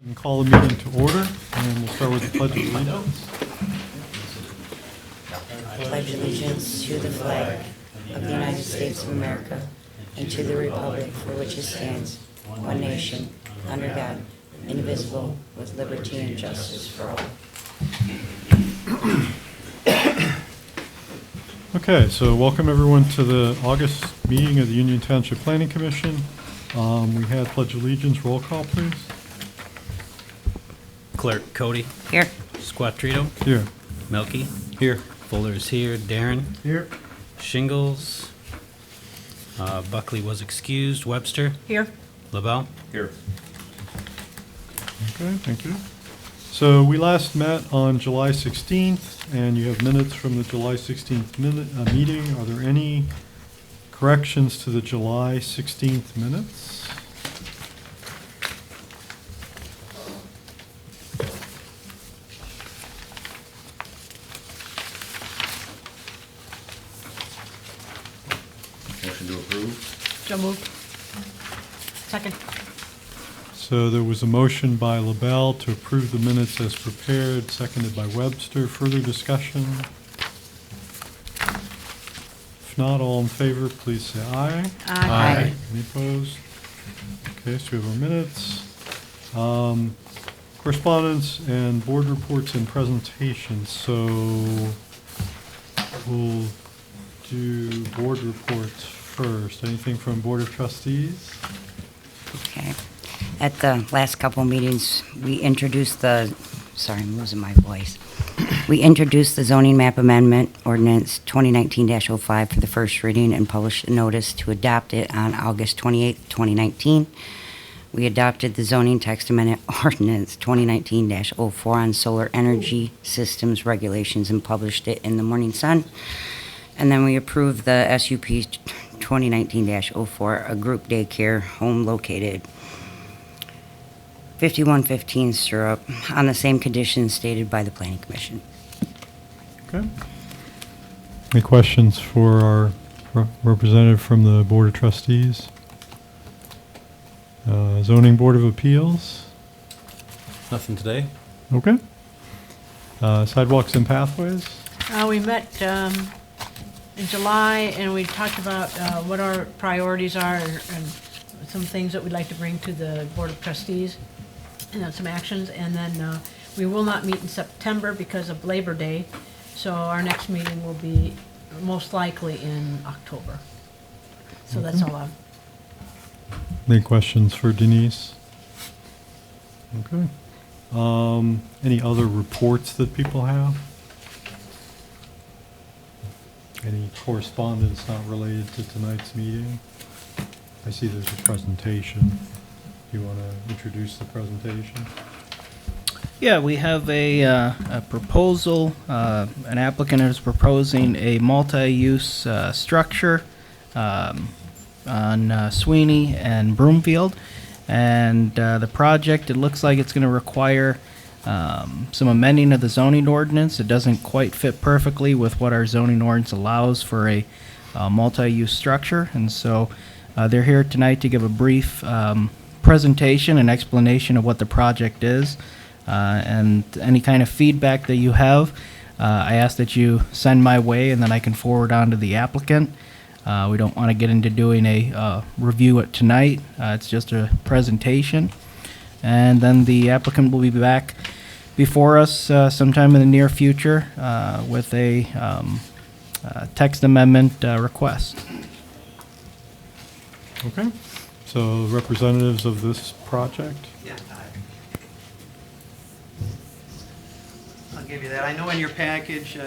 And call the meeting to order, and we'll start with the Pledge of Allegiance. I pledge allegiance to the flag of the United States of America and to the republic for which it stands, one nation, under God, indivisible, with liberty and justice for all. Okay, so welcome everyone to the August meeting of the Union Township Planning Commission. We had Pledge of Allegiance. Roll call, please. Clerk Cody. Here. Squattrito. Here. Melky. Here. Fuller's here. Darren. Here. Shingles. Buckley was excused. Webster. Here. LaBelle. Here. Okay, thank you. So we last met on July 16th, and you have minutes from the July 16th meeting. Are there any corrections to the July 16th minutes? Motion to approve? So moved. Second. So there was a motion by LaBelle to approve the minutes as prepared, seconded by Webster. Further discussion? If not, all in favor, please say aye. Aye. Any opposed? Okay, so we have our minutes. Correspondence and board reports and presentations. So we'll do board reports first. Anything from Board of Trustees? Okay. At the last couple meetings, we introduced I'm losing my voice. We introduced the zoning map amendment ordinance 2019-05 for the first reading and published a notice to adopt it on August 28, 2019. We adopted the zoning text amendment ordinance 2019-04 on solar energy systems regulations and published it in the Morning Sun. And then we approved the SUP 2019-04, a group daycare home located 5115 Stirrup, on the same conditions stated by the Planning Commission. Okay. Any questions for our representative from the Board of Trustees? Zoning Board of Appeals? Nothing today. Okay. Sidewalks and pathways? We met in July, and we talked about what our priorities are and some things that we'd like to bring to the Board of Trustees, and then some actions. And then we will not meet in September because of Labor Day, so our next meeting will be most likely in October. So that's all I've. Any questions for Denise? Okay. Any other reports that people have? Any correspondence not related to tonight's meeting? I see there's a presentation. Do you want to introduce the presentation? Yeah, we have a proposal. An applicant is proposing a multi-use structure on Sweeney and Broomfield. And the project, it looks like it's going to require some amending of the zoning ordinance. It doesn't quite fit perfectly with what our zoning ordinance allows for a multi-use structure. And so they're here tonight to give a brief presentation and explanation of what the project is. And any kind of feedback that you have, I ask that you send my way, and then I can forward on to the applicant. We don't want to get into doing a review it tonight. It's just a presentation. And then the applicant will be back before us sometime in the near future with a text amendment request. Okay. So representatives of this project? Yeah, I'll give you that. I know in your package,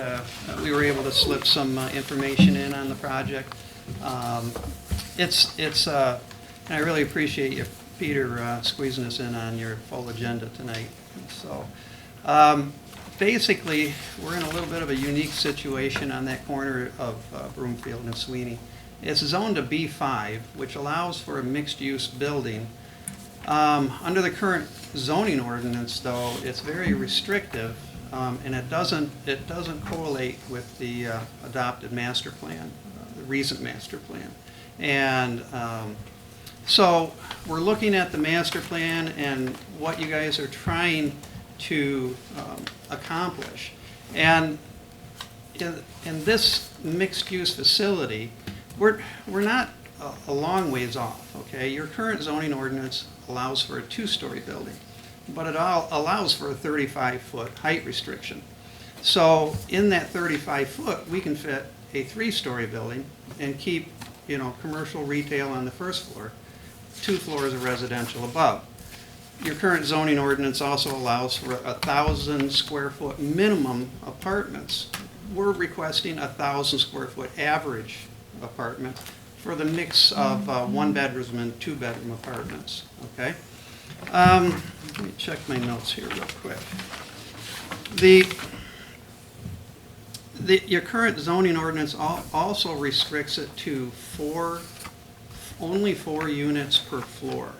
we were able to slip some information in on the project. And I really appreciate you, Peter, squeezing us in on your full agenda tonight. So, basically, we're in a little bit of a unique situation on that corner of Broomfield and Sweeney. It's zoned to B5, which allows for a mixed-use building. Under the current zoning ordinance, though, it's very restrictive, and it doesn't correlate with the adopted master plan, the recent master plan. And So we're looking at the master plan and what you guys are trying to accomplish. And in this mixed-use facility, we're not a long ways off, okay? Your current zoning ordinance allows for a two-story building, but it allows for a 35-foot height restriction. So in that 35-foot, we can fit a three-story building and keep, commercial retail on the first floor, 2 floors of residential above. Your current zoning ordinance also allows for 1,000 square foot minimum apartments. We're requesting 1,000 square foot average apartment for the mix of 1-bedroom and 2-bedroom apartments, okay? Let me check my notes here real quick. Your current zoning ordinance also restricts it to only 4 units per floor.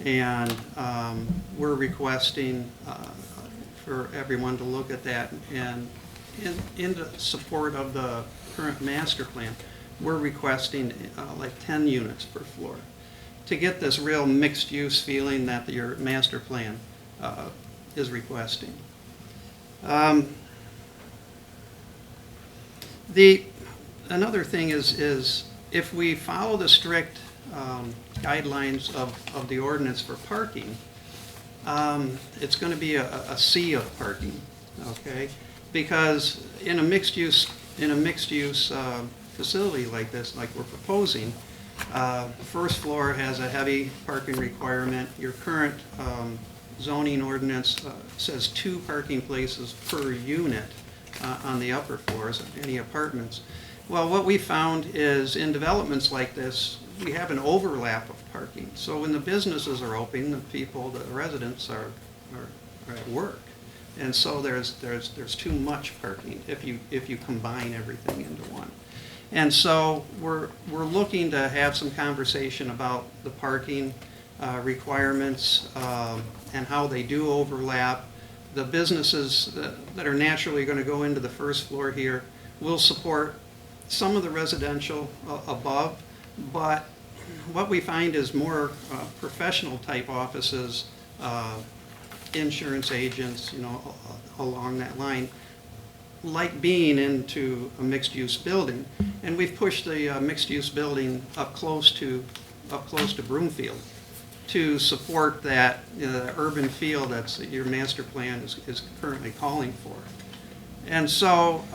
And we're requesting for everyone to look at that, and in support of the current master plan, we're requesting like 10 units per floor to get this real mixed-use feeling that your master plan is requesting. Another thing is if we follow the strict guidelines of the ordinance for parking, it's going to be a sea of parking, okay? Because in a mixed-use facility like this, like we're proposing, first floor has a heavy parking requirement. Your current zoning ordinance says 2 parking places per unit on the upper floors of any apartments. Well, what we found is in developments like this, we have an overlap of parking. So when the businesses are open, the residents are at work. And so there's too much parking if you combine everything into one. And so we're looking to have some conversation about the parking requirements and how they do overlap. The businesses that are naturally going to go into the first floor here will support some of the residential above, but what we find is more professional type offices, insurance agents, along that line, like being into a mixed-use building. And we've pushed the mixed-use building up close to Broomfield to support that urban feel that's your master plan is currently calling for. And so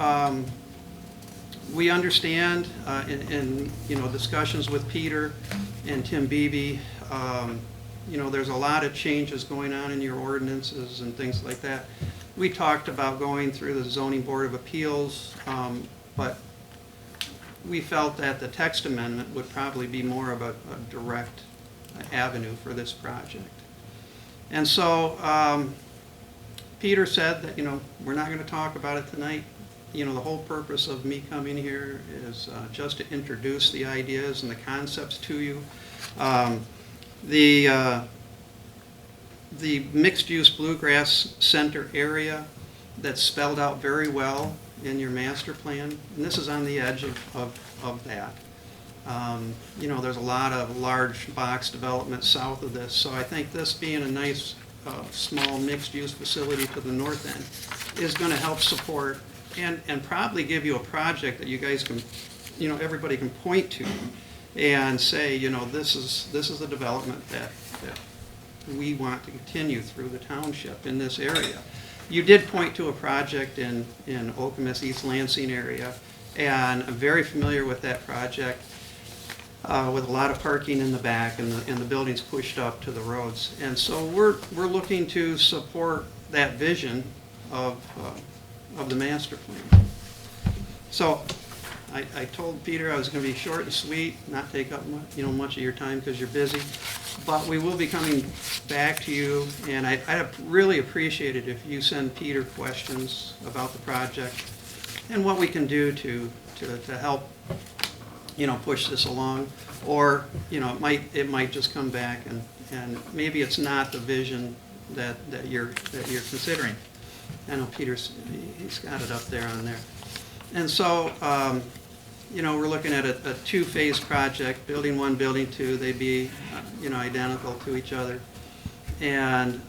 we understand in discussions with Peter and Tim Beebe, there's a lot of changes going on in your ordinances and things like that. We talked about going through the Zoning Board of Appeals, but we felt that the text amendment would probably be more of a direct avenue for this project. And so Peter said that, we're not going to talk about it tonight. The whole purpose of me coming here is just to introduce the ideas and the concepts to you. The mixed-use Bluegrass Center area that's spelled out very well in your master plan, and this is on the edge of that. There's a lot of large box development south of this, so I think this being a nice small mixed-use facility to the north end is going to help support and probably give you a project that you guys can, everybody can point to and say, this is a development that we want to continue through the township in this area. You did point to a project in Okemos, East Lansing area, and I'm very familiar with that project with a lot of parking in the back and the buildings pushed up to the roads. And so we're looking to support that vision of the master plan. So I told Peter I was going to be short and sweet, not take up much of your time because you're busy, but we will be coming back to you, and I'd really appreciate it if you send Peter questions about the project and what we can do to help push this along, or it might just come back and maybe it's not the vision that you're considering. I know he's got it up there on there. And so we're looking at a two-phase project, building one, building two, they'd be, identical to each other. And,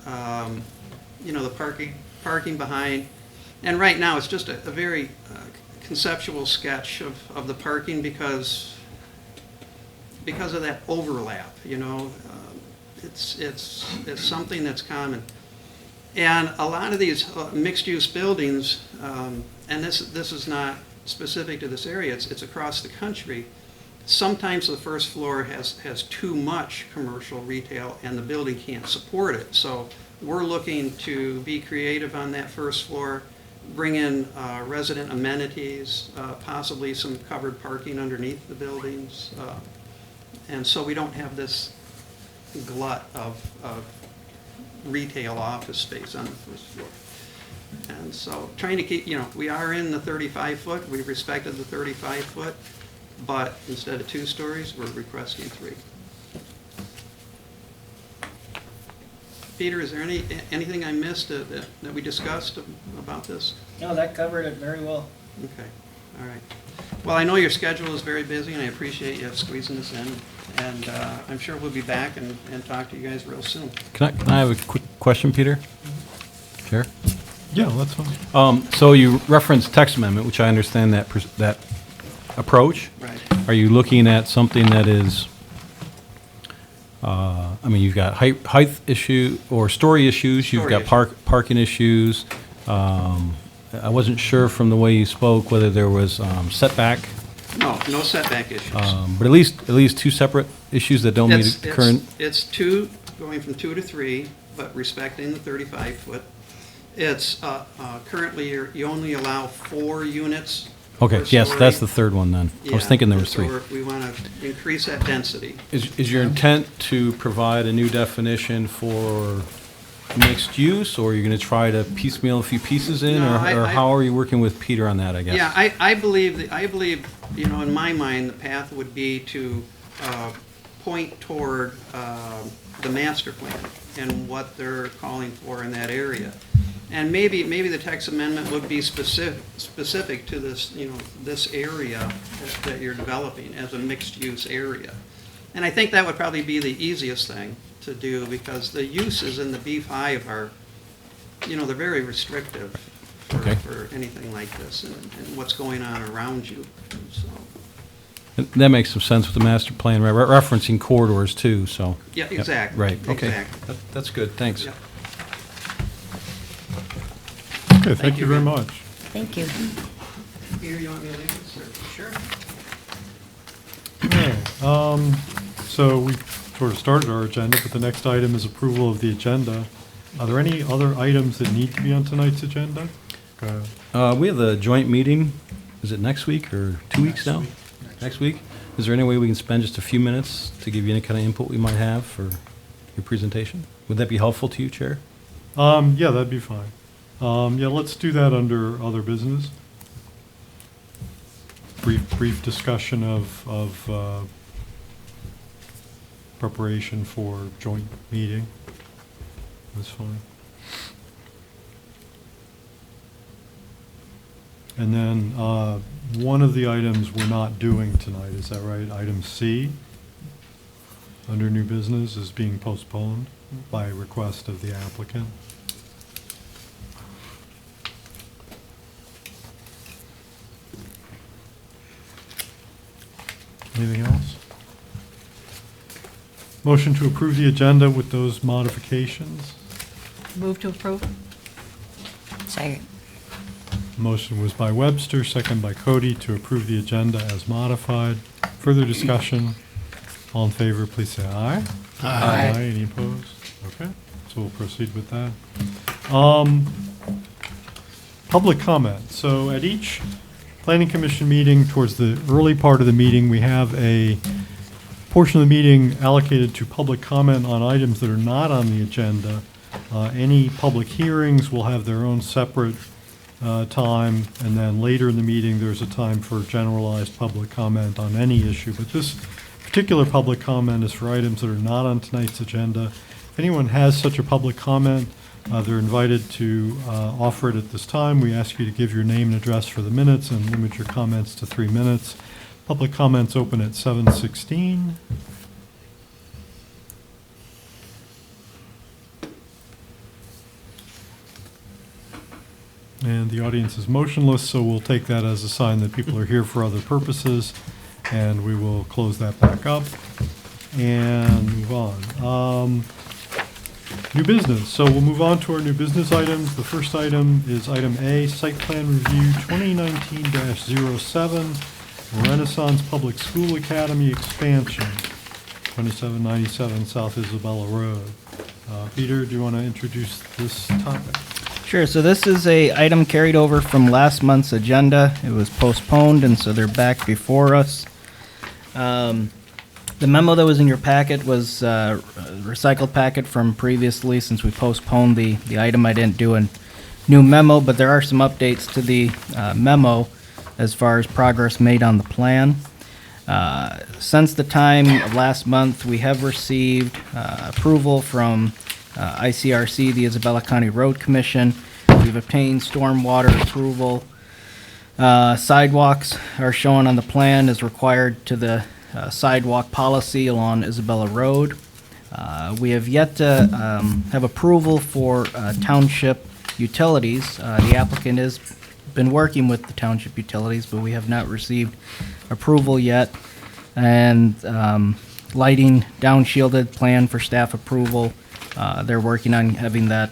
the parking behind. And right now, it's just a very conceptual sketch of the parking because of that overlap, it's something that's common. And a lot of these mixed-use buildings, and this is not specific to this area, it's across the country, sometimes the first floor has too much commercial retail and the building can't support it. So we're looking to be creative on that first floor, bring in resident amenities, possibly some covered parking underneath the buildings. And so we don't have this glut of retail office space on the first floor. And so trying to keep, we are in the 35-foot, we've respected the 35-foot, but instead of 2 stories, we're requesting 3. Peter, is there anything I missed that we discussed about this? No, that covered it very well. Okay, all right. Well, I know your schedule is very busy, and I appreciate you squeezing this in. And I'm sure we'll be back and talk to you guys real soon. Can I have a quick question, Peter? Chair? Yeah, that's fine. So you referenced text amendment, which I understand that approach. Right. Are you looking at something that is, you've got height issue or story issues, you've got parking issues. I wasn't sure from the way you spoke whether there was setback. No setback issues. But at least 2 separate issues that don't meet the current. It's 2, going from 2 to 3, but respecting the 35-foot. It's currently you only allow 4 units. Okay, per yes, story. that's the third one then. I was thinking there was 3. So we want to increase that density. Is your intent to provide a new definition for mixed use, or are you going to try to piecemeal a few pieces in, No, or I- how are you working with Peter on that, I guess? Yeah, I believe, in my mind, the path would be to point toward the master plan and what they're calling for in that area. And maybe the text amendment would be specific to this, this area that you're developing as a mixed-use area. And I think that would probably be the easiest thing to do, because the uses in the B5 are, they're very restrictive for anything like this and what's going on around you. So, And that makes some sense with the master plan, referencing corridors too, so. yeah, Yep, exactly. Right, okay. Exactly. That's good, thanks. Yep. Okay, thank you very much. Thank you. Peter, you want me to leave this, or? Sure. Okay, so we sort of started our agenda, but the next item is approval of the agenda. Are there any other items that need to be on tonight's agenda? We have the joint meeting, is it next week or 2 weeks now? Next week? Is there any way we can spend just a few minutes to give you any kind of input we might have for your presentation? Would that be helpful to you, Chair? Yeah, that'd be fine. Yeah, let's do that under other business. Brief discussion of preparation for joint meeting. That's fine. And then one of the items we're not doing tonight, is that right? Item C, under new business, is being postponed by request of the applicant. Anything else? Motion to approve the agenda with those modifications. Move to approve? Second. Motion was by Webster, second by Cody, to approve the agenda as modified. Further discussion? All in favor, please say aye. Aye. Any opposed? Okay, so we'll proceed with that. Public comment. So at each Planning Commission meeting, towards the early part of the meeting, we have a portion of the meeting allocated to public comment on items that are not on the agenda. Any public hearings will have their own separate time, and then later in the meeting, there's a time for generalized public comment on any issue. But this particular public comment is for items that are not on tonight's agenda. If anyone has such a public comment, they're invited to offer it at this time. We ask you to give your name and address for the minutes and limit your comments to 3 minutes. Public comments open at 7:16. And the audience is motionless, so we'll take that as a sign that people are here for other purposes, and we will close that back up and move on. New business. So we'll move on to our new business items. The first item is item A, Site Plan Review 2019-07, Renaissance Public School Academy Expansion, 2797 South Isabella Road. Peter, do you want to introduce this topic? Sure, so this is a item carried over from last month's agenda. It was postponed, and so they're back before us. The memo that was in your packet was a recycled packet from previously. Since we postponed the item, I didn't do a new memo, but there are some updates to the memo as far as progress made on the plan. Since the time of last month, we have received approval from ICRC, the Isabella County Road Commission. We've obtained stormwater approval. Sidewalks are shown on the plan as required to the sidewalk policy along Isabella Road. We have yet to have approval for township utilities. The applicant has been working with the township utilities, but we have not received approval yet. And lighting downshielded plan for staff approval. They're working on having that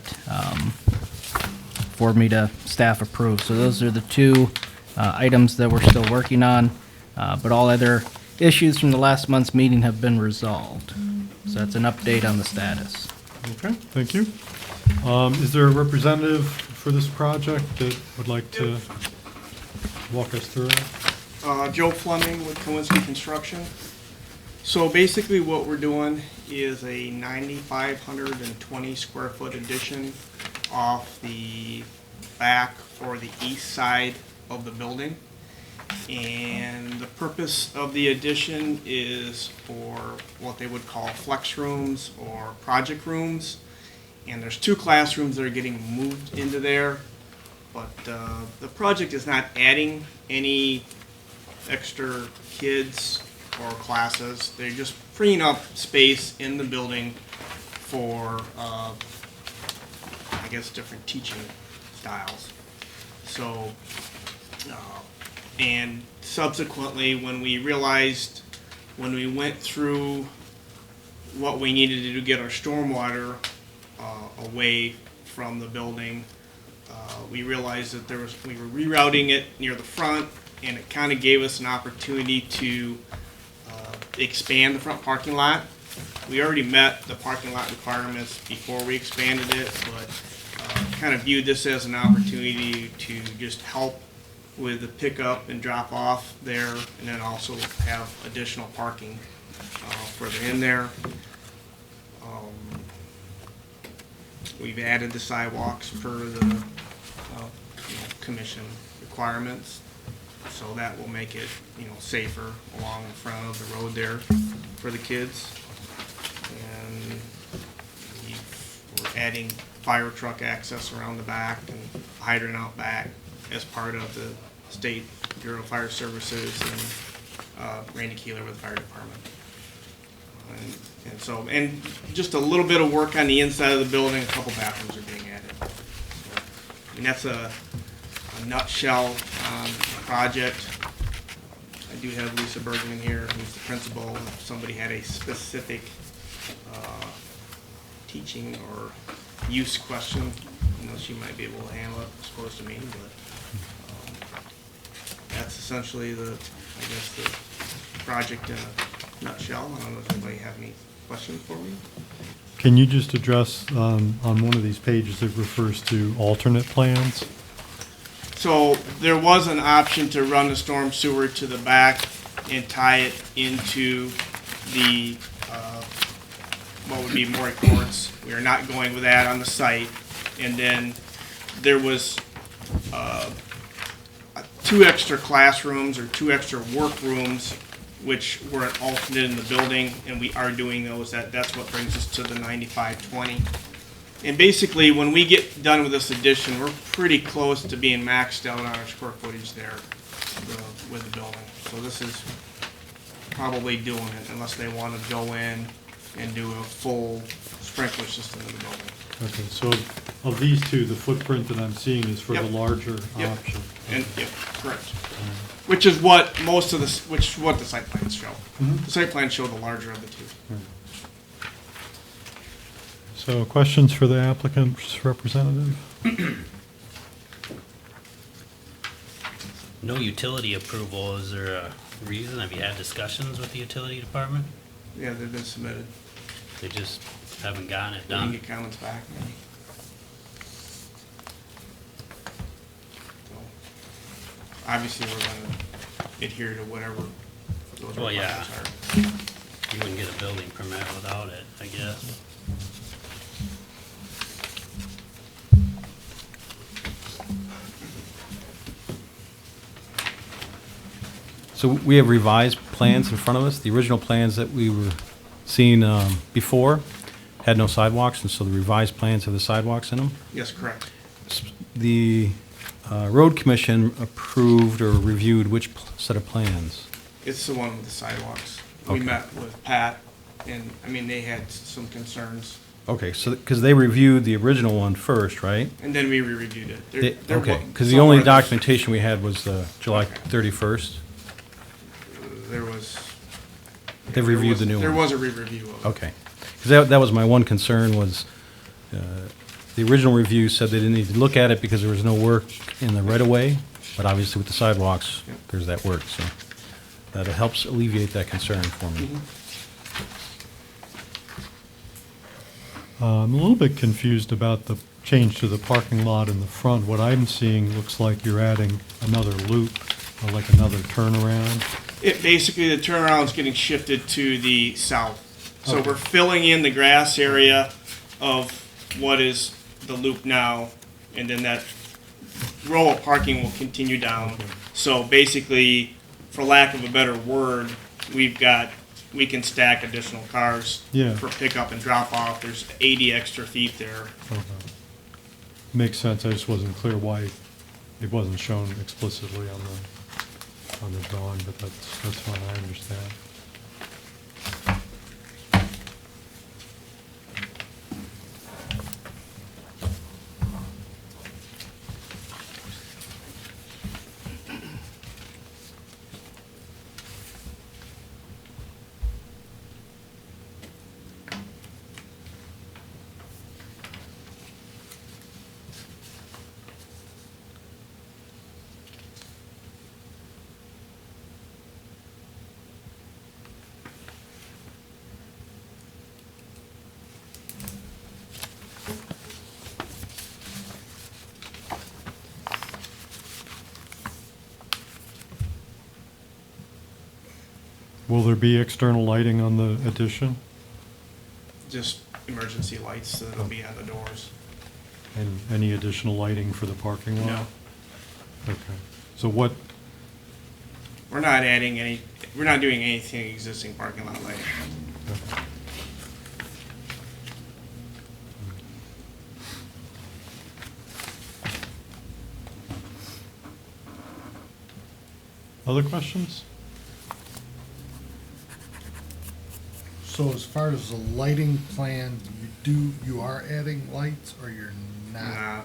for me to staff approve. So those are the two items that we're still working on, but all other issues from the last month's meeting have been resolved. So that's an update on the status. Okay, thank you. Is there a representative for this project that would like to walk us through it? Joe Fleming with Kowinski Construction. So basically what we're doing is a 9,520 square foot addition off the back or the east side of the building. And the purpose of the addition is for what they would call flex rooms or project rooms. And there's 2 classrooms that are getting moved into there. But the project is not adding any extra kids or classes. They're just freeing up space in the building for, I guess, different teaching styles. So, and subsequently, when we realized, when we went through what we needed to do to get our stormwater away from the building, we realized that we were rerouting it near the front, and it kind of gave us an opportunity to expand the front parking lot. We already met the parking lot requirements before we expanded it, but kind of viewed this as an opportunity to just help with the pickup and drop off there, and then also have additional parking further in there. We've added the sidewalks per the commission requirements, so that will make it safer along the front of the road there for the kids. And we're adding fire truck access around the back and hydrant out back as part of the State Bureau of Fire Services and Randy Keeler with the fire department. And just a little bit of work on the inside of the building. A couple bathrooms are being added. And that's a nutshell the project. I do have Lisa Bergman here, who's the principal. If somebody had a specific teaching or use question, she might be able to handle it as opposed to me. But that's essentially the project in a nutshell. I don't know if anybody have any questions for me. Can you just address on one of these pages that refers to alternate plans? So there was an option to run the storm sewer to the back and tie it into the what would be Maury Courts. We are not going with that on the site. And then there was 2 extra classrooms or 2 extra workrooms which were an alternate in the building, and we are doing those. That's what brings us to the 9520. And basically, when we get done with this addition, we're pretty close to being maxed out on our square footage there. with the building. So this is probably doing it unless they want to go in and do a full sprinkler system in the building. Okay, so of these two, the footprint that I'm seeing is for the Yep. larger Yep. option. And, yeah, correct. Which is what most of the, which is what the site plans show. Mhm. The site plans show the larger of the two. So questions for the applicant's representative? No utility approval, is there a reason? Have you had discussions with the utility department? Yeah, they've been submitted. They just haven't gotten it We can done? get comments back. So, obviously, we're gonna adhere to whatever those Well, yeah. requirements are. You wouldn't get a building permit without it, I guess. So we have revised plans in front of us. The original plans that we were seeing before had no sidewalks, and so the revised plans have the sidewalks in them. Yes, correct. The road commission approved or reviewed which set of plans? It's the one with the sidewalks. We Okay. met with Pat, and, I mean, they had some concerns, Okay, so, because they reviewed the original one first, right? and then we re-reviewed it. Okay, because the only documentation we had was July 31st. There was. They've reviewed the new There one. was a re-review of it. Okay. Because that was my one concern was, the original review said they didn't need to look at it because there was no work in the right-of-way, but obviously with the sidewalks, Yep. there's that work, so that helps alleviate that concern for me. I'm a little bit confused about the change to the parking lot in the front. What I'm seeing looks like you're adding another loop, or like another turnaround. It, basically, the turnaround's getting shifted to the south. So Okay. we're filling in the grass area of what is the loop now, and then that row of parking will continue down. So basically, for lack of a better word, we can stack additional cars Yeah. for pickup and drop off. There's 80 extra feet there. Okay. Makes sense, I just wasn't clear why it wasn't shown explicitly on the drawing, but that's fine, I understand. Will there be external lighting on the addition? Just emergency lights that'll be on the doors. And any additional lighting for the parking lot? No. Okay, so what, We're not adding any, we're not doing anything existing parking lot lighting. other questions? So as far as the lighting plan, you are adding lights or you're not? Nah.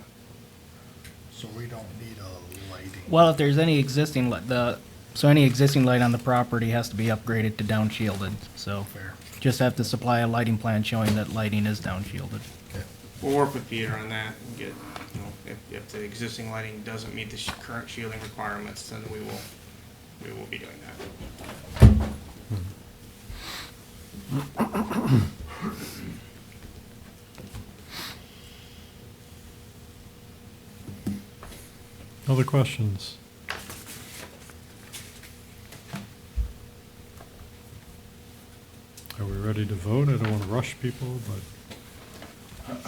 So we don't need a lighting? Well, if there's any existing, so any existing light on the property has to be upgraded to down shielded, so Fair. just have to supply a lighting plan showing that lighting is down shielded. Okay. We'll work with Peter on that and get, you know, if the existing lighting doesn't meet the current shielding requirements, then we will be doing that. Other questions? Are we ready to vote? I don't want to rush people, but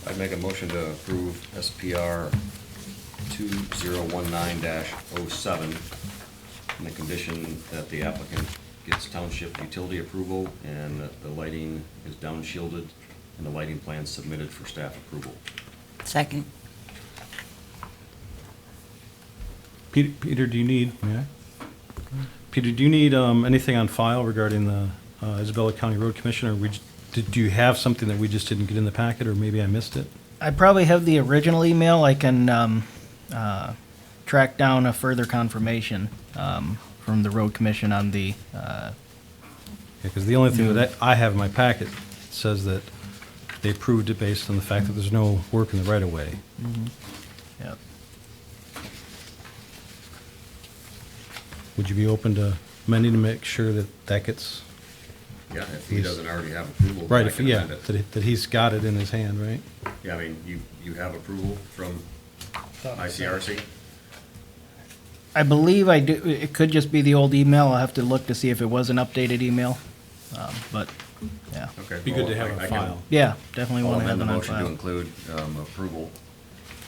I'd make a motion to approve SPR 2019-07 on the condition that the applicant gets township utility approval and that the lighting is down shielded and the lighting plan submitted for staff approval. Second? Peter, do you need, may I? Peter, do you need anything on file regarding the Isabella County Road Commission, or do you have something that we just didn't get in the packet, or maybe I missed it? I probably have the original email. I can track down a further confirmation from the road commission on the, Because the only thing that I have in my packet says that they approved it based on the fact that there's no work in the right-of-way. yep. Would you be open to amending to make sure that that gets, Yeah, if he doesn't already have approval. right, I if, can yeah, amend it. that he's got it in his hand, right? Yeah, I mean, you have approval from ICRC? I believe I do. It could just be the old email. I'll have to look to see if it was an updated email. But, yeah. Okay. Be good to well, have I a can- file. Yeah, definitely I'll want to have amend the it on motion to file. include approval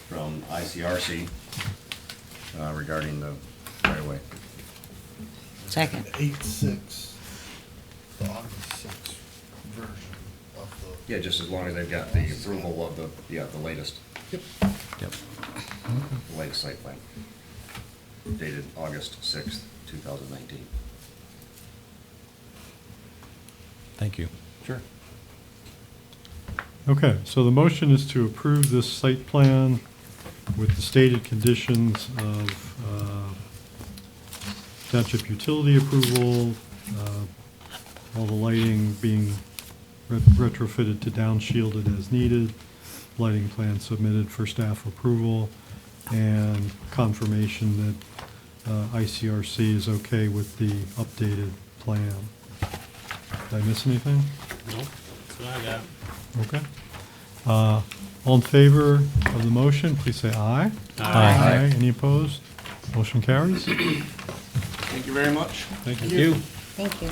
from ICRC regarding the right-of-way. Second. 8/6, the August 6th version of the. Yeah, just as long as they've got the approval of the latest, Yep. Yep. the latest site plan, dated August 6th, 2019. Thank you. Sure. Okay, so the motion is to approve this site plan with the stated conditions of township utility approval, all the lighting being retrofitted to downshielded as needed, lighting plan submitted for staff approval, and confirmation that ICRC is okay with the updated plan. Did I miss anything? Nope, that's what I got. Okay. All in favor of the motion, please say aye. Aye. Any opposed? Motion carries. Thank you very much. Thank you. Thank you.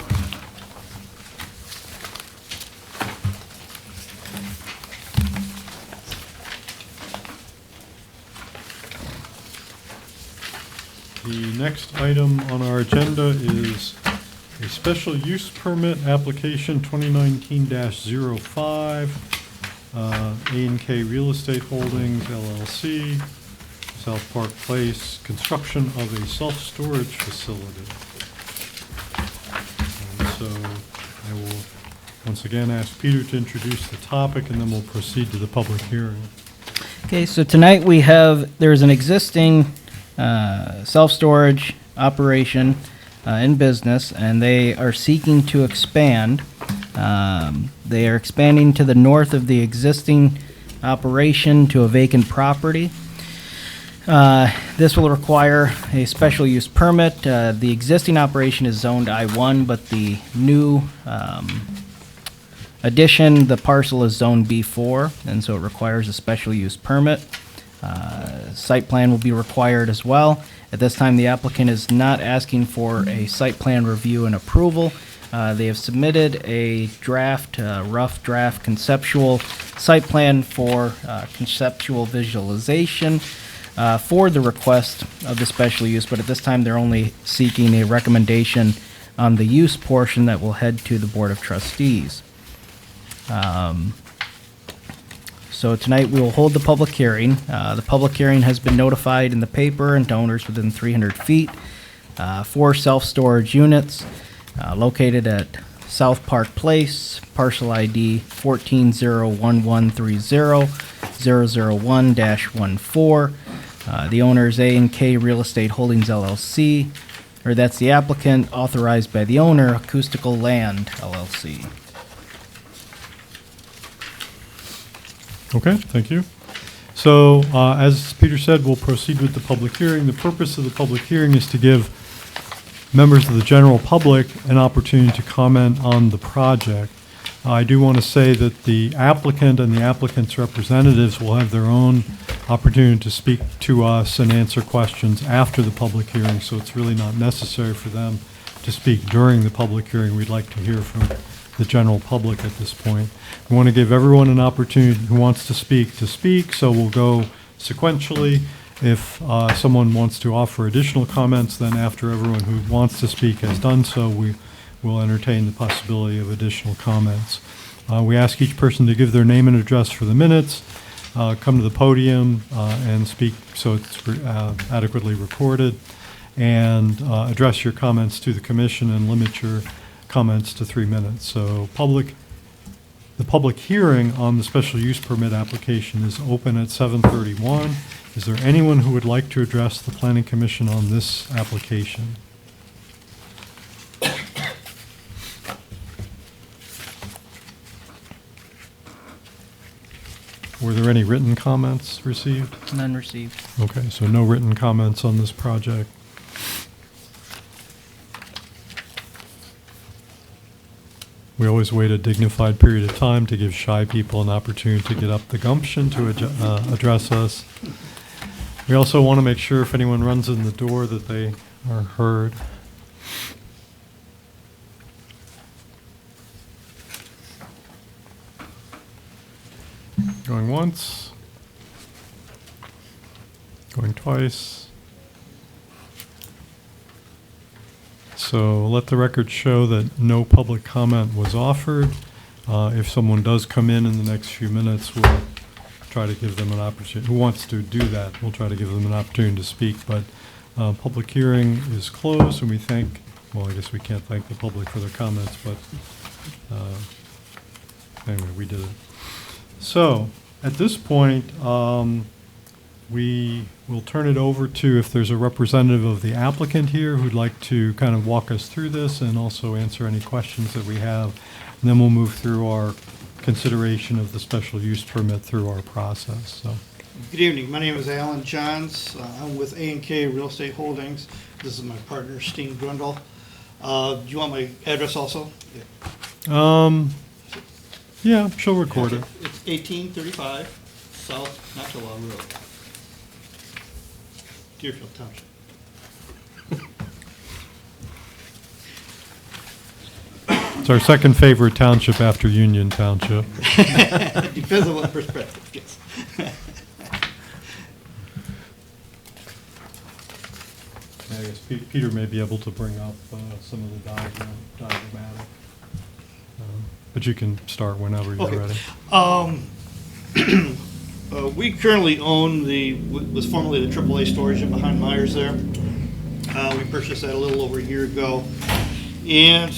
The next item on our agenda is a special use permit application 2019-05, A&K Real Estate Holdings LLC, South Park Place, construction of a self-storage facility. And so I will once again ask Peter to introduce the topic, and then we'll proceed to the public hearing. Okay, so tonight we have, there's an existing self-storage operation in business, and they are seeking to expand. They are expanding to the north of the existing operation to a vacant property. This will require a special use permit. The existing operation is zoned I-1, but the new addition, the parcel is zoned B4, and so it requires a special use permit. Site plan will be required as well. At this time, the applicant is not asking for a site plan review and approval. They have submitted a draft, rough draft conceptual site plan for conceptual visualization for the request of the special use, but at this time, they're only seeking a recommendation on the use portion that will head to the Board of Trustees. So tonight we will hold the public hearing. The public hearing has been notified in the paper and to owners within 300 feet. 4 self-storage units located at South Park Place, parcel ID 1401130001-14. The owner is A&K Real Estate Holdings LLC, or that's the applicant, authorized by the owner, Acoustical Land LLC. Okay, thank you. So, as Peter said, we'll proceed with the public hearing. The purpose of the public hearing is to give members of the general public an opportunity to comment on the project. I do want to say that the applicant and the applicant's representatives will have their own opportunity to speak to us and answer questions after the public hearing, so it's really not necessary for them to speak during the public hearing. We'd like to hear from the general public at this point. We want to give everyone an opportunity who wants to speak, so we'll go sequentially. If someone wants to offer additional comments, then after everyone who wants to speak has done so, we will entertain the possibility of additional comments. We ask each person to give their name and address for the minutes. come to the podium and speak so it's adequately recorded, and address your comments to the commission and limit your comments to 3 minutes. So the public hearing on the special use permit application is open at 7:31. Is there anyone who would like to address the planning commission on this application? Were there any written comments received? None received. Okay, so no written comments on this project. We always wait a dignified period of time to give shy people an opportunity to get up the gumption to address us. We also want to make sure if anyone runs in the door that they are heard. Going once. Going twice. So let the record show that no public comment was offered. If someone does come in the next few minutes, we'll try to give them an opportunity. Who wants to do that? We'll try to give them an opportunity to speak. But public hearing is closed, and we thank, well, I guess we can't thank the public for their comments, but anyway, we did it. So at this point, we will turn it over to if there's a representative of the applicant here who'd like to kind of walk us through this and also answer any questions that we have. And then we'll move through our consideration of the special use permit through our process. So, Good evening. My name is Alan Johns. I'm with A&K Real Estate Holdings. This is my partner, Steen Grundle. Do you want my address also? yeah, she'll record it. It's 1835 South Natchelaw Road, Deerfield Township. It's our second favorite township after Union Township. Depends on what perspective, yes. I guess Peter may be able to bring up some of the diagrammatic. But you can start whenever you're Okay. ready. We currently own was formerly the AAA storage in behind Myers there. We purchased that a little over a year ago. And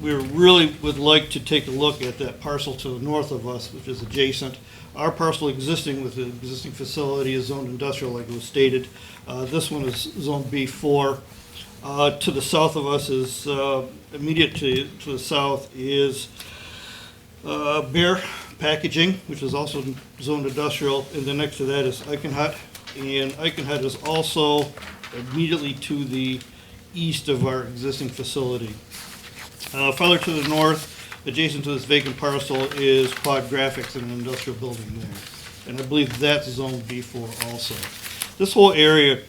we really would like to take a look at that parcel to the north of us, which is adjacent. Our parcel existing with the existing facility is zoned industrial, like it was stated. This one is zoned B4. To the south of us is, immediate to the south is Bear Packaging, which is also zoned industrial, and then next to that is Eichenhut. And Eichenhut is also immediately to the east of our existing facility. Farther to the north, adjacent to this vacant parcel, is Quad Graphics and an industrial building there. And I believe that's zone B4 also. This whole area,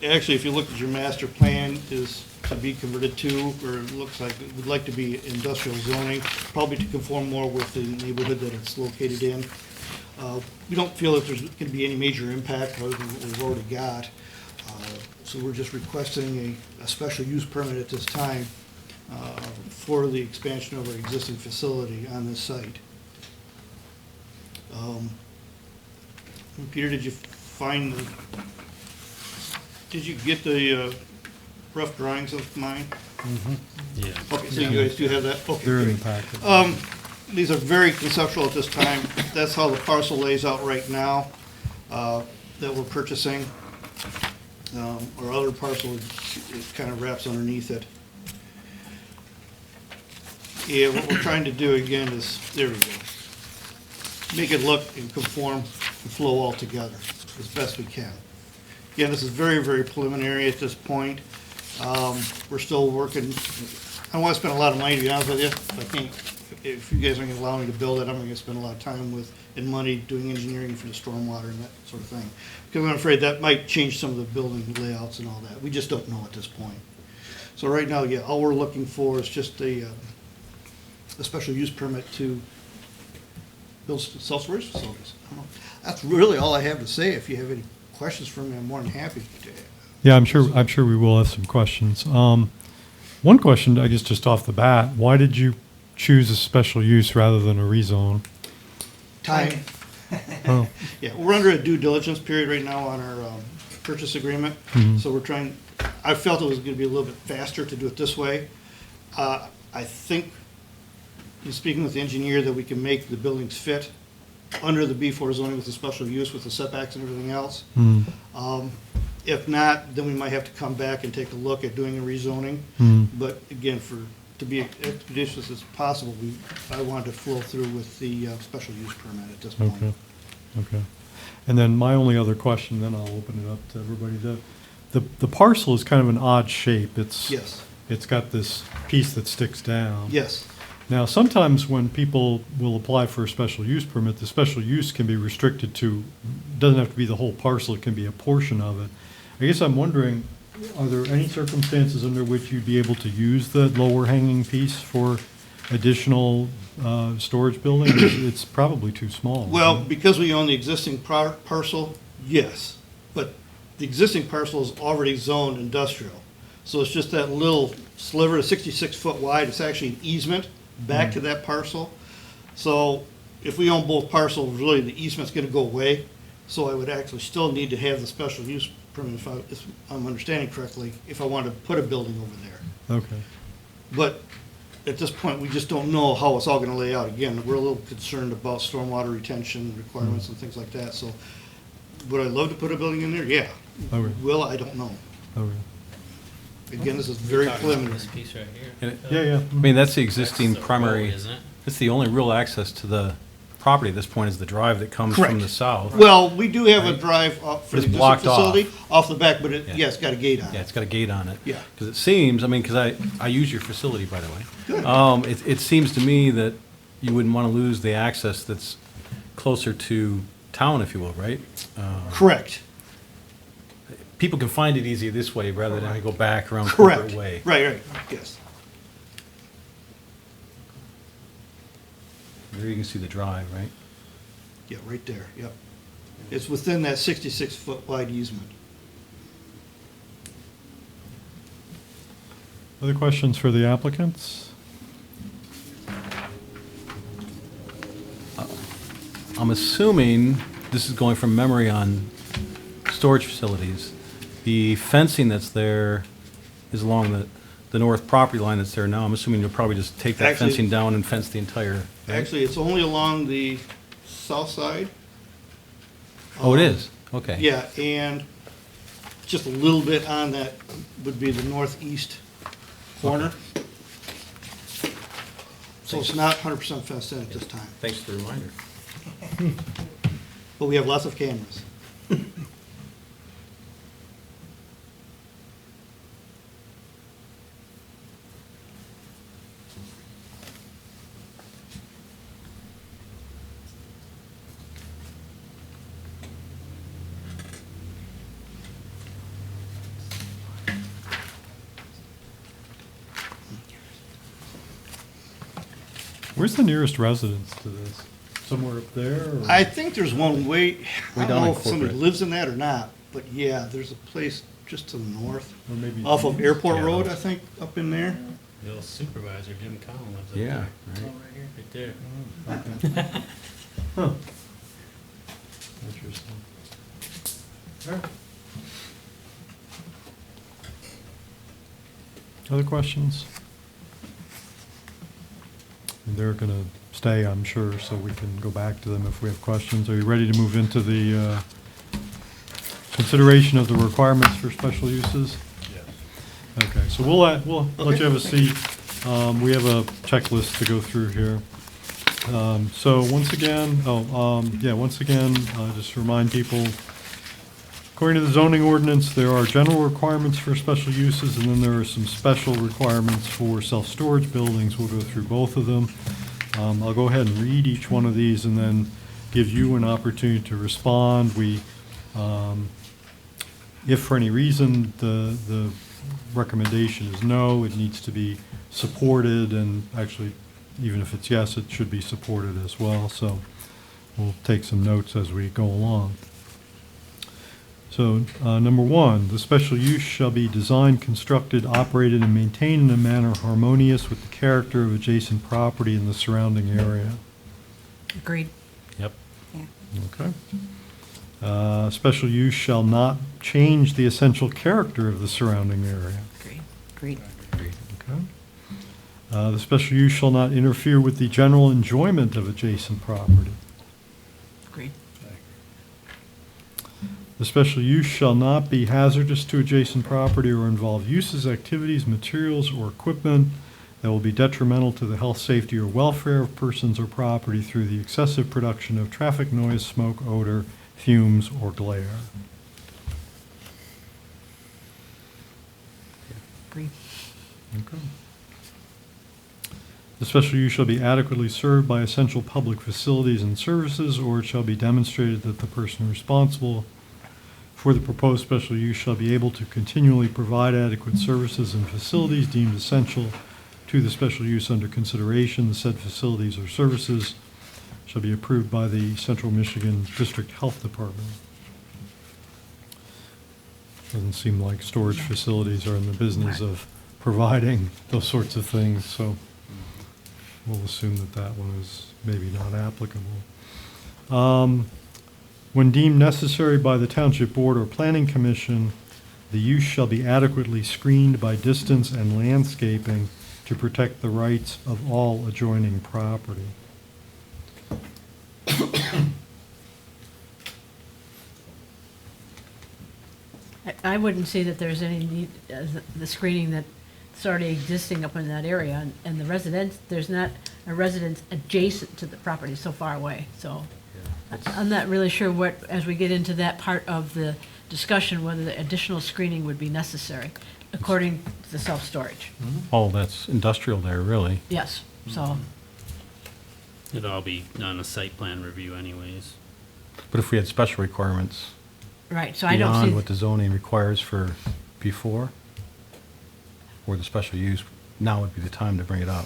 actually, if you look at your master plan, is to be converted to, or it looks like it would like to be industrial zoning, probably to conform more with the neighborhood that it's located in. We don't feel that there's going to be any major impact other than what we've already got. So we're just requesting a special use permit at this time for the expansion of our existing facility on this site. Peter, did you get the rough drawings of mine? Yeah. Okay, so you guys do have that? Okay, They're in good. the packet. These are very conceptual at this time. That's how the parcel lays out right now that we're purchasing. Our other parcel, it kind of wraps underneath it. Yeah, what we're trying to do again is, there we go, make it look and conform and flow all together as best we can. Again, this is very, very preliminary at this point. We're still working. I don't want to spend a lot of money, to be honest with you. If you guys aren't going to allow me to build it, I'm going to spend a lot of time and money doing engineering for the stormwater and that sort of thing. Because I'm afraid that might change some of the building layouts and all that. We just don't know at this point. So right now, yeah, all we're looking for is just a special use permit to build self-storage facilities. That's really all I have to say. If you have any questions for me, I'm more than happy to. Yeah, I'm sure we will have some questions. One question, I guess, just off the bat, why did you choose a special use rather than a rezone? Time. Oh, Yeah, we're under a due diligence period right now on our purchase agreement, so we're trying, I felt it was gonna be a little bit faster to do it this way. I think, in speaking with the engineer, that we can make the buildings fit under the B4 zoning with the special use, with the setbacks and everything else. If not, then we might have to come back and take a look at doing a rezoning. But again, to be expeditious as possible, I wanted to flow through with the special use permit at this point. okay, okay. And then my only other question, then I'll open it up to everybody. The parcel is kind of an odd shape. Yes, It's got this piece that sticks down. yes, Now, sometimes when people will apply for a special use permit, the special use can be restricted to, doesn't have to be the whole parcel, it can be a portion of it. I guess I'm wondering, are there any circumstances under which you'd be able to use the lower hanging piece for additional storage building? It's probably too small. well, isn't it? because we own the existing parcel, yes, but the existing parcel is already zoned industrial. So it's just that little sliver, 66 foot wide, it's actually an easement back to that parcel. So if we own both parcels, really the easement's gonna go away. So I would actually still need to have the special use permit, if I'm understanding correctly, if I wanted to put a building over there. Okay, But at this point, we just don't know how it's all gonna lay out. Again, we're a little concerned about stormwater retention requirements and things like that, so would I love to put a building in there? Yeah. okay, Will, I don't know. okay. Again, this is You're very talking about preliminary. this piece right here. And it- Yeah, yeah. I mean, that's the That's existing the primary, road, isn't it? that's the only real access to the property at this point is the drive that comes from Correct. the south. Well, we do have a Right. drive up for It's the existing blocked off. facility, off the back, but it, Yeah. yeah, it's got a gate on Yeah, it. it's got a gate on it. Yeah. Because it seems, I mean, because I use your facility, by the way. Good. It seems to me that you wouldn't want to lose the access that's closer to town, if you will, right? Correct, People can find it easier this way rather than having to go back around correct. corporate way. Right, yes. There you can see the drive, right? Yeah, right there, yep. It's within that 66 foot wide easement. Other questions for the applicants? I'm assuming, this is going from memory on storage facilities, the fencing that's there is along the north property line that's there now. I'm assuming you'll probably just take that Actually- fencing down and fence the entire, right? Actually, it's only along the south side. Oh, it is? Okay. Yeah, and just a little bit on that would be the northeast corner. So it's not 100% fenced in at this time, Thanks for the reminder. but we have lots of cameras. Where's the nearest residence to this? Somewhere up there? or- I think there's one way, I Way don't down know in if somebody corporate. lives in that or not, but yeah, there's a place just to the north, Or maybe. off of Airport Yeah. Road, I think, up in there. The old supervisor, Jim Collin, lives up Yeah, there. right. Right there. Huh. Interesting. All right. Other questions? And they're going to stay, I'm sure, so we can go back to them if we have questions. Are you ready to move into the consideration of the requirements for special uses? Okay, so we'll let you have a seat. We have a checklist to go through here. So once again, just remind people, according to the zoning ordinance, there are general requirements for special uses, and then there are some special requirements for self-storage buildings. We'll go through both of them. I'll go ahead and read each one of these and then give you an opportunity to respond. If for any reason the recommendation is no, it needs to be supported, and actually, even if it's yes, it should be supported as well. So we'll take some notes as we go along. So, number one, the special use shall be designed, constructed, operated, and maintained in a manner harmonious with the character of adjacent property and the surrounding area. Agreed. Yep. Okay. Special use shall not change the essential character of the surrounding area. Agreed. Okay. The special use shall not interfere with the general enjoyment of adjacent property. Agreed. The special use shall not be hazardous to adjacent property or involve uses, activities, materials, or equipment that will be detrimental to the health, safety, or welfare of persons or property through the excessive production of traffic noise, smoke, odor, fumes, or glare. Agreed. Okay. The special use shall be adequately served by essential public facilities and services, or it shall be demonstrated that the person responsible for the proposed special use shall be able to continually provide adequate services and facilities deemed essential to the special use under consideration. The said facilities or services shall be approved by the Central Michigan District Health Department. Doesn't seem like storage facilities are in the business of providing those sorts of things, so we'll assume that that one is maybe not applicable. When deemed necessary by the Township Board or Planning Commission, the use shall be adequately screened by distance and landscaping to protect the rights of all adjoining property. I wouldn't see that there's any need, the screening that's already existing up in that area, and the residents, there's not a residence adjacent to the property so far away, so. I'm not really sure what, as we get into that part of the discussion, whether the additional screening would be necessary, according to the self-storage. Oh, that's industrial there, really. Yes, so, It'll all be on a site plan review anyways. But if we had special requirements right, so I don't beyond see, what the zoning requires for before, or the special use, now would be the time to bring it up.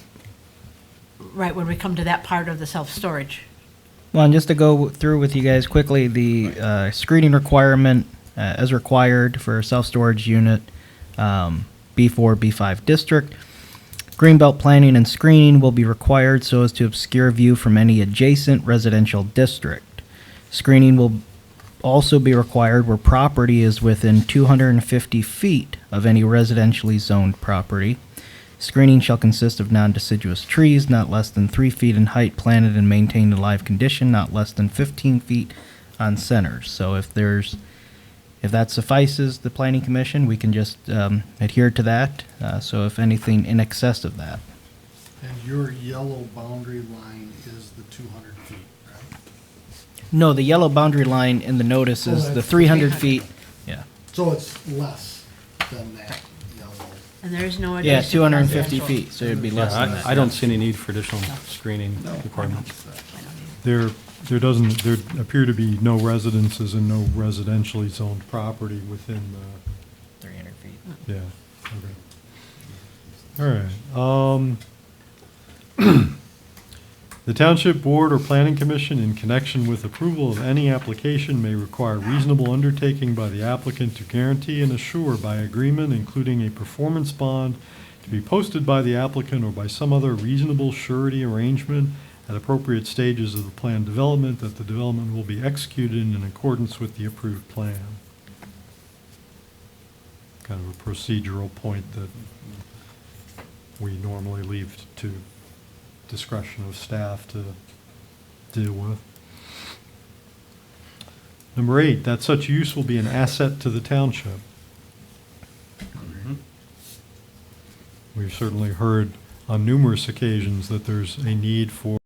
right, when we come to that part of the self-storage. Well, and just to go through with you guys quickly, the screening requirement as required for a self-storage unit, B4, B5 district. Greenbelt planning and screening will be required so as to obscure view from any adjacent residential district. Screening will also be required where property is within 250 feet of any residentially zoned property. Screening shall consist of non-deciduous trees not less than 3 feet in height, planted and maintained in live condition, not less than 15 feet on centers. So if that suffices the planning commission, we can just adhere to that. So if anything in excess of that. And your yellow boundary line is the 200 feet, right? No, the yellow boundary line in the notice is the that's 300 feet. Yeah. So it's less than that yellow. And there is no Yeah, additional 250 residential. feet, so it'd be less than that. I don't see any need for additional screening requirements. There appear to be no residences and no residentially zoned property within the, 300 feet. yeah, okay. All right. The Township Board or Planning Commission, in connection with approval of any application, may require reasonable undertaking by the applicant to guarantee and assure by agreement, including a performance bond, to be posted by the applicant or by some other reasonable surety arrangement at appropriate stages of the plan development, that the development will be executed in accordance with the approved plan. Kind of a procedural point that we normally leave to discretion of staff to deal with. Number 8, that such use will be an asset to the township. We've certainly heard on numerous occasions that there's a need for